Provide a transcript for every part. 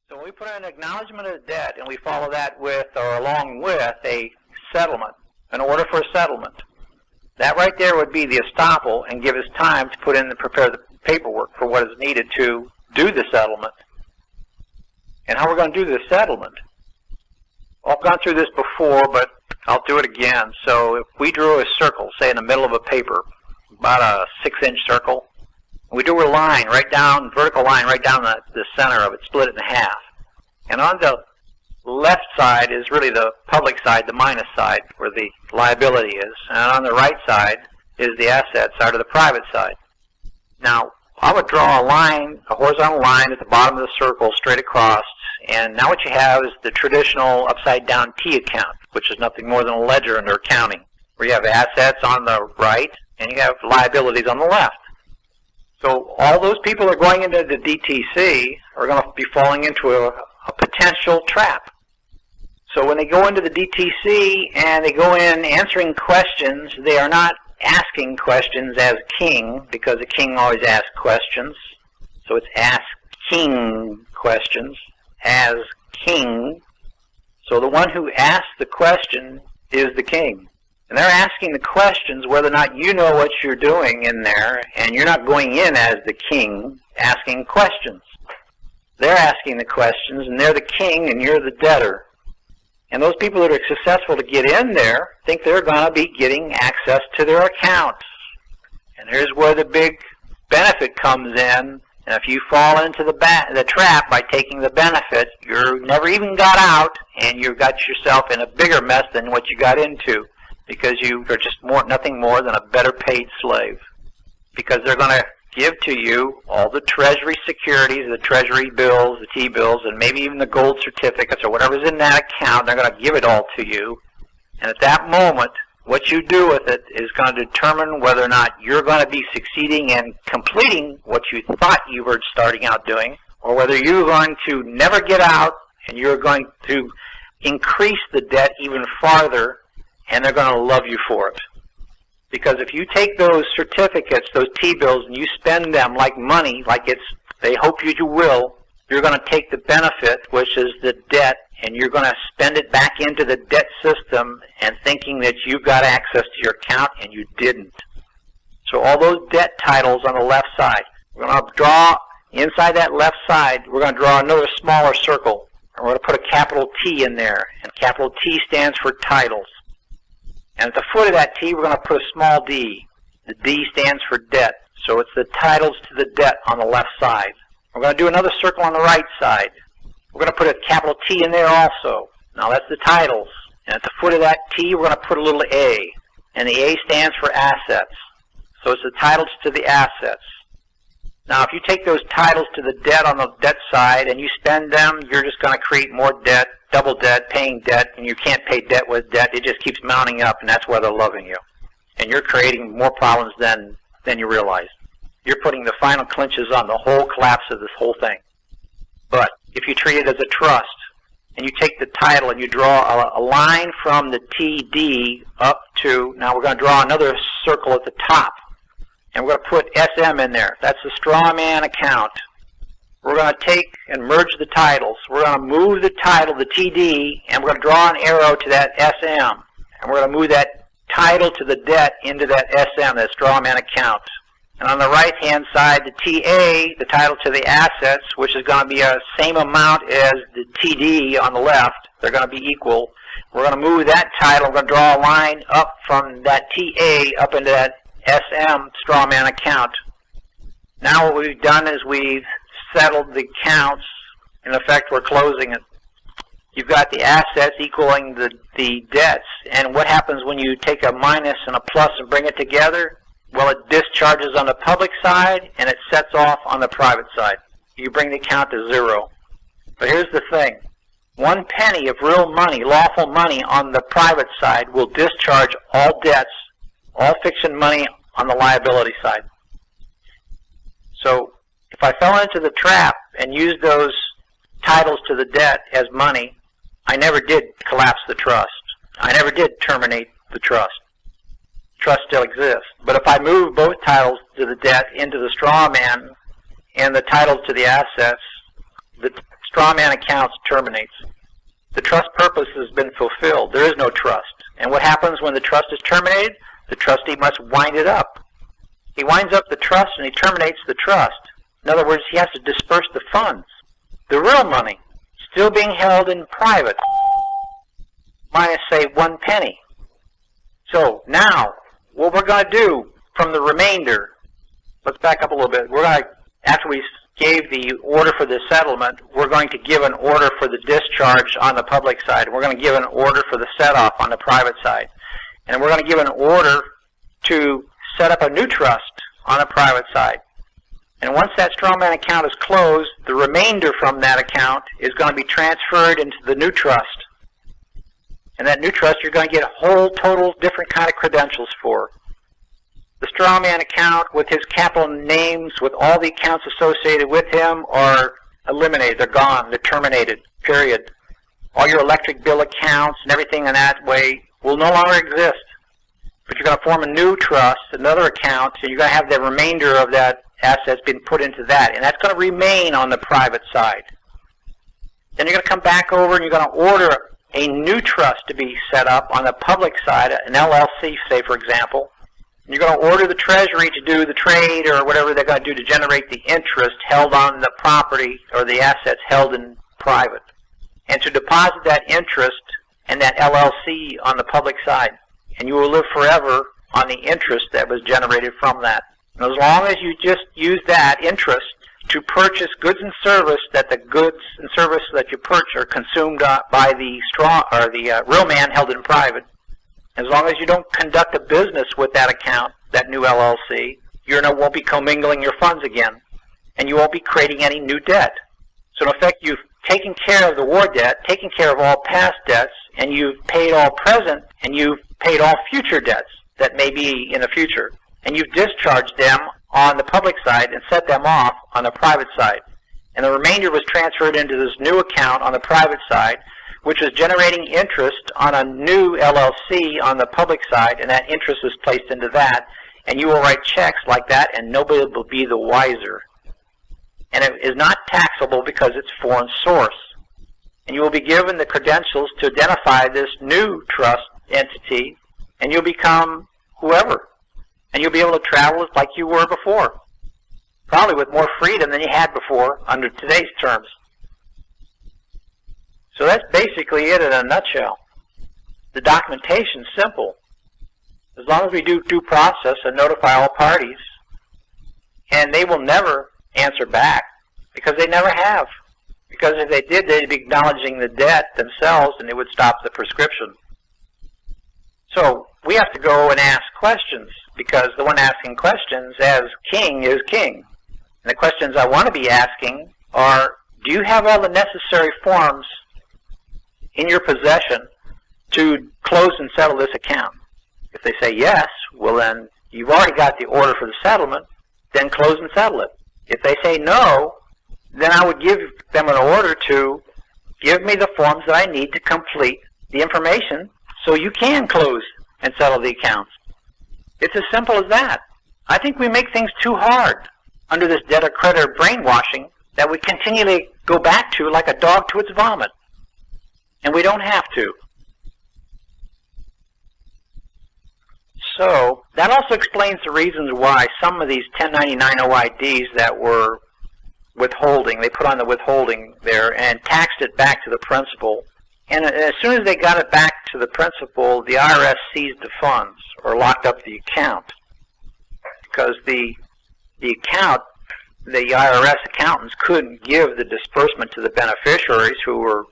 So when we put an acknowledgement of debt and we follow that with or along with a settlement, an order for a settlement, that right there would be the estoppel and give us time to put in and prepare the paperwork for what is needed to do the settlement. And how we're going to do the settlement. I've gone through this before, but I'll do it again. So if we drew a circle, say in the middle of a paper, about a 6-inch circle, we drew a line right down, vertical line right down the center of it, split it in half. And on the left side is really the public side, the minus side, where the liability is. And on the right side is the asset side or the private side. Now, I would draw a line, a horizontal line at the bottom of the circle straight across. And now what you have is the traditional upside-down T account, which is nothing more than a ledger under accounting, where you have assets on the right and you have liabilities on the left. So all those people that are going into the DTC are going to be falling into a potential trap. So when they go into the DTC and they go in answering questions, they are not asking questions as king, because the king always asks questions. So it's asking questions as king. So the one who asks the question is the king. And they're asking the questions whether or not you know what you're doing in there, and you're not going in as the king asking questions. They're asking the questions, and they're the king, and you're the debtor. And those people that are successful to get in there think they're going to be getting access to their accounts. And here's where the big benefit comes in. And if you fall into the trap by taking the benefit, you never even got out, and you got yourself in a bigger mess than what you got into, because you are just nothing more than a better paid slave. Because they're going to give to you all the treasury securities, the treasury bills, the T-bills, and maybe even the gold certificates or whatever's in that account. They're going to give it all to you. And at that moment, what you do with it is going to determine whether or not you're going to be succeeding in completing what you thought you were starting out doing, or whether you're going to never get out and you're going to increase the debt even farther, and they're going to love you for it. Because if you take those certificates, those T-bills, and you spend them like money, like they hope you will, you're going to take the benefit, which is the debt, and you're going to spend it back into the debt system and thinking that you got access to your account, and you didn't. So all those debt titles on the left side, we're going to draw inside that left side, we're going to draw another smaller circle, and we're going to put a capital T in there, and capital T stands for titles. And at the foot of that T, we're going to put a small d. The D stands for debt. So it's the titles to the debt on the left side. We're going to do another circle on the right side. We're going to put a capital T in there also. Now that's the titles. And at the foot of that T, we're going to put a little a. And the A stands for assets. So it's the titles to the assets. Now if you take those titles to the debt on the debt side and you spend them, you're just going to create more debt, double debt, paying debt, and you can't pay debt with debt. It just keeps mounting up, and that's why they're loving you. And you're creating more problems than you realize. You're putting the final clinches on the whole collapse of this whole thing. But if you treat it as a trust, and you take the title and you draw a line from the TD up to, now we're going to draw another circle at the top, and we're going to put SM in there. That's the straw man account. We're going to take and merge the titles. We're going to move the title, the TD, and we're going to draw an arrow to that SM. And we're going to move that title to the debt into that SM, that straw man account. And on the right-hand side, the TA, the title to the assets, which is going to be the same amount as the TD on the left. They're going to be equal. We're going to move that title. We're going to draw a line up from that TA up into that SM straw man account. Now what we've done is we've settled the accounts. In effect, we're closing it. You've got the assets equaling the debts. And what happens when you take a minus and a plus and bring it together? Well, it discharges on the public side, and it sets off on the private side. You bring the account to zero. But here's the thing. 1 penny of real money, lawful money, on the private side will discharge all debts, all fiction money on the liability side. So if I fell into the trap and used those titles to the debt as money, I never did collapse the trust. I never did terminate the trust. Trust still exists. But if I move both titles to the debt into the straw man and the titles to the assets, the strawman account terminates. The trust purpose has been fulfilled. There is no trust. And what happens when the trust is terminated? The trustee must wind it up. He winds up the trust and he terminates the trust. In other words, he has to disperse the funds. The real money, still being held in private, minus, say, 1 penny. So now, what we're going to do from the remainder, let's back up a little bit. We're going to, after we gave the order for the settlement, we're going to give an order for the discharge on the public side. We're going to give an order for the set-off on the private side. And we're going to give an order to set up a new trust on the private side. And once that strawman account is closed, the remainder from that account is going to be transferred into the new trust. And that new trust, you're going to get a whole total different kind of credentials for. The strawman account with his capital names, with all the accounts associated with him, are eliminated. They're gone. They're terminated. Period. All your electric bill accounts and everything in that way will no longer exist. But you're going to form a new trust, another account, and you're going to have the remainder of that assets being put into that. And that's going to remain on the private side. Then you're going to come back over and you're going to order a new trust to be set up on the public side, an LLC, say, for example. And you're going to order the Treasury to do the trade or whatever they're going to do to generate the interest held on the property or the assets held in private, and to deposit that interest and that LLC on the public side. And you will live forever on the interest that was generated from that. And as long as you just use that interest to purchase goods and service, that the goods and service that you purchase are consumed by the real man held in private, as long as you don't conduct a business with that account, that new LLC, you won't be commingling your funds again, and you won't be creating any new debt. So in effect, you've taken care of the war debt, taken care of all past debts, and you've paid all present, and you've paid all future debts that may be in the future. And you've discharged them on the public side and set them off on the private side. And the remainder was transferred into this new account on the private side, which was generating interest on a new LLC on the public side, and that interest is placed into that. And you will write checks like that, and nobody will be the wiser. And it is not taxable because it's foreign source. And you will be given the credentials to identify this new trust entity, and you'll become whoever. And you'll be able to travel like you were before, probably with more freedom than you had before under today's terms. So that's basically it in a nutshell. The documentation's simple. As long as we do due process and notify all parties, and they will never answer back, because they never have. Because if they did, they'd be acknowledging the debt themselves, and it would stop the prescription. So we have to go and ask questions, because the one asking questions as king is king. And the questions I want to be asking are, do you have all the necessary forms in your possession to close and settle this account? If they say yes, well then, you've already got the order for the settlement, then close and settle it. If they say no, then I would give them an order to give me the forms that I need to complete the information so you can close and settle the accounts. It's as simple as that. I think we make things too hard under this debtor-creditor brainwashing that we continually go back to like a dog to its vomit. And we don't have to. So that also explains the reasons why some of these 1099 OIDs that were withholding, they put on the withholding there and taxed it back to the principal. And as soon as they got it back to the principal, the IRS seized the funds or locked up the account, because the account, the IRS accountants couldn't give the disbursement to the beneficiaries who were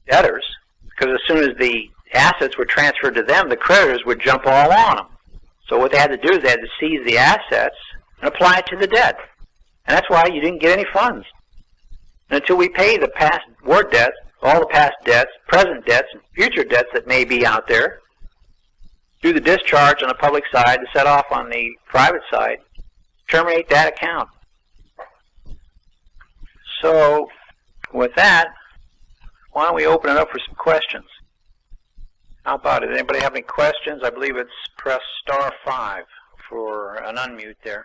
debtors, because as soon as the assets were transferred to them, the creditors would jump all on them. So what they had to do is they had to seize the assets and apply it to the debt. And that's why you didn't get any funds. And until we pay the past war debts, all the past debts, present debts, and future debts that may be out there, do the discharge on the public side to set off on the private side, terminate that account. So with that, why don't we open it up for some questions? How about it? Anybody have any questions? I believe it's press *5 for an unmute there.